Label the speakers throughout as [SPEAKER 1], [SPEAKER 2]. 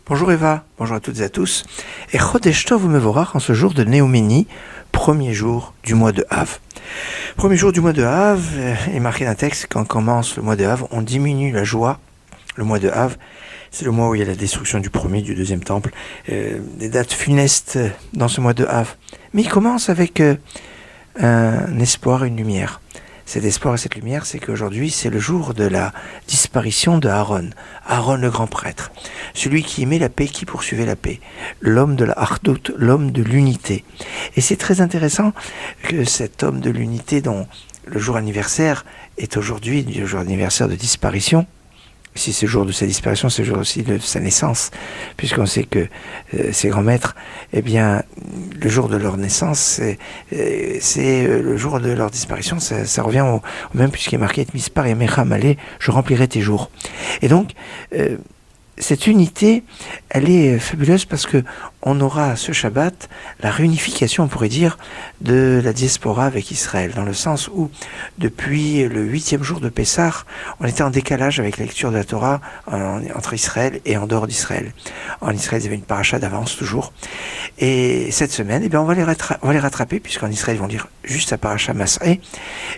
[SPEAKER 1] Bonjour Eva, bonjour à toutes et à tous. Et Chodesh Tov Umevorach en ce jour de Néoménie, premier jour du mois de Av. Premier jour du mois de Av est marqué d'un texte, quand commence le mois de Av, on diminue la joie. Le mois de Av, c'est le mois où il y a la destruction du premier, du deuxième temple, des dates funestes dans ce mois de Av. Mais il commence avec un espoir, une lumière. Cet espoir et cette lumière, c'est qu'aujourd'hui, c'est le jour de la disparition de Aaron. Aaron, le grand prêtre. Celui qui aimait la paix, qui poursuivait la paix. L'homme de la Hardout, l'homme de l'unité. Et c'est très intéressant que cet homme de l'unité, dont le jour anniversaire est aujourd'hui, le jour anniversaire de disparition, si c'est le jour de sa disparition, c'est le jour aussi de sa naissance, puisqu'on sait que ces grands maîtres, eh bien, le jour de leur naissance, c'est le jour de leur disparition, ça revient au même, puisqu'il est marqué « Et mispar et mecha malé, je remplirai tes jours ». Et donc, cette unité, elle est fabuleuse parce que on aura ce Shabbat la réunification, on pourrait dire, de la diaspora avec Israël, dans le sens où, depuis le 8e jour de Pessah, on était en décalage avec la lecture de la Torah entre Israël et en dehors d'Israël. En Israël, il y avait une paracha d'avance toujours. Et cette semaine, eh bien, on va les rattraper, puisqu'en Israël, ils vont lire juste la paracha Masré,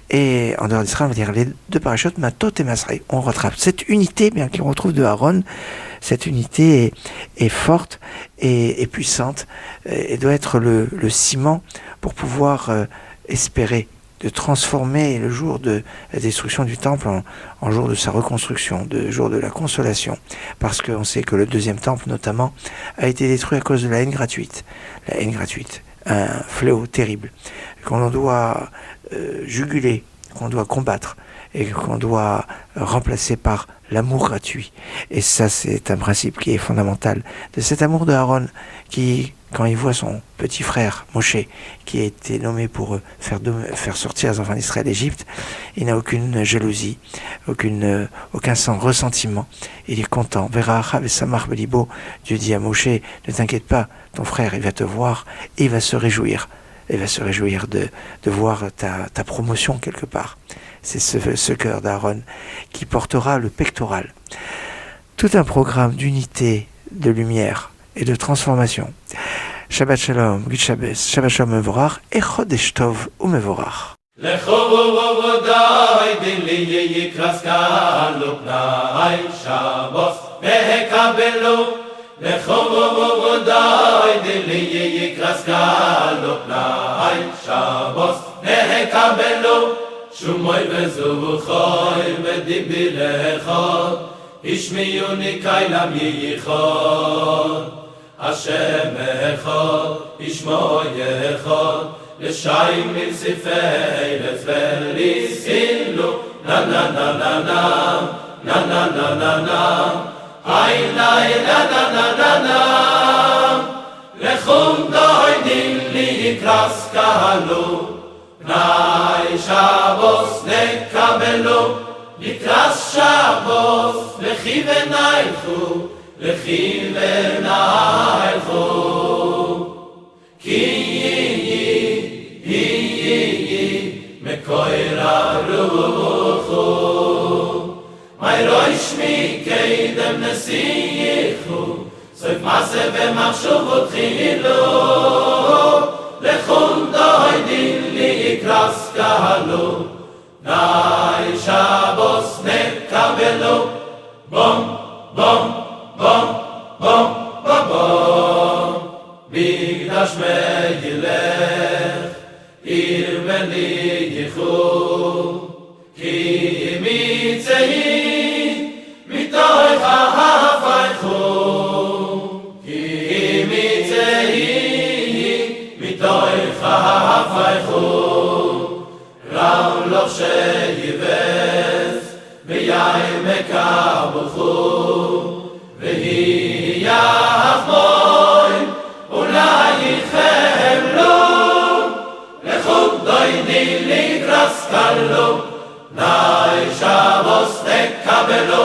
[SPEAKER 1] et en dehors d'Israël, on va lire les deux parachotes, Matot et Masré. On rattrape cette unité, bien qu'on retrouve de Aaron. Cette unité est forte et puissante et doit être le ciment pour pouvoir espérer de transformer le jour de la destruction du temple en jour de sa reconstruction, de jour de la consolation. Parce qu'on sait que le deuxième temple, notamment, a été détruit à cause de la haine gratuite. La haine gratuite, un fléau terrible, qu'on doit juguler, qu'on doit combattre et qu'on doit remplacer par l'amour gratuit. Et ça, c'est un principe qui est fondamental de cet amour de Aaron qui, quand il voit son petit frère, Moshe, qui a été nommé pour faire sortir les enfants d'Israël d'Égypte, il n'a aucune jalousie, aucun ressentiment. Il est content. Verachav et Samar Belibo, Dieu dit à Moshe, ne t'inquiète pas, ton frère, il va te voir et il va se réjouir. Il va se réjouir de voir ta promotion quelque part. C'est ce cœur d'Aaron qui portera le pectoral. Tout un programme d'unité, de lumière et de transformation. Shabbat Shalom, Gud Shabbos, Shabbat Shalom Mevorach, et Chodesh Tov Umevorach.
[SPEAKER 2] Shumoy vezuvchoy v'dibilechot Ishmiyuni kailam yichot Hashem echot Ishmoy echot L'shayim mitzifei Letzvelisillu Na na na na na Na na na na na Ay la na na na na na Lechum doidim li yikras kahalu Nay Shabbos nekabelu Likras Shabbos Lechi v'nailchu Lechi v'nailchu Ki yi Mekoir aruchu May roish mikeidem nesiyichu Soif maseh v'machshuvot chilu Lechum doidim li yikras kahalu Nay Shabbos nekabelu Bom, bom, bom, bom, bom, bom Migdash megilech Ir beni yichu Ki mitzehi Mitoich ha'hafaychu Ki mitzehi Mitoich ha'hafaychu Ram loch sheyives V'yayim mekabuchu V'hi yachmoy Ulai yichemlu Lechum doini ligras kallu Nay Shabbos nekabelu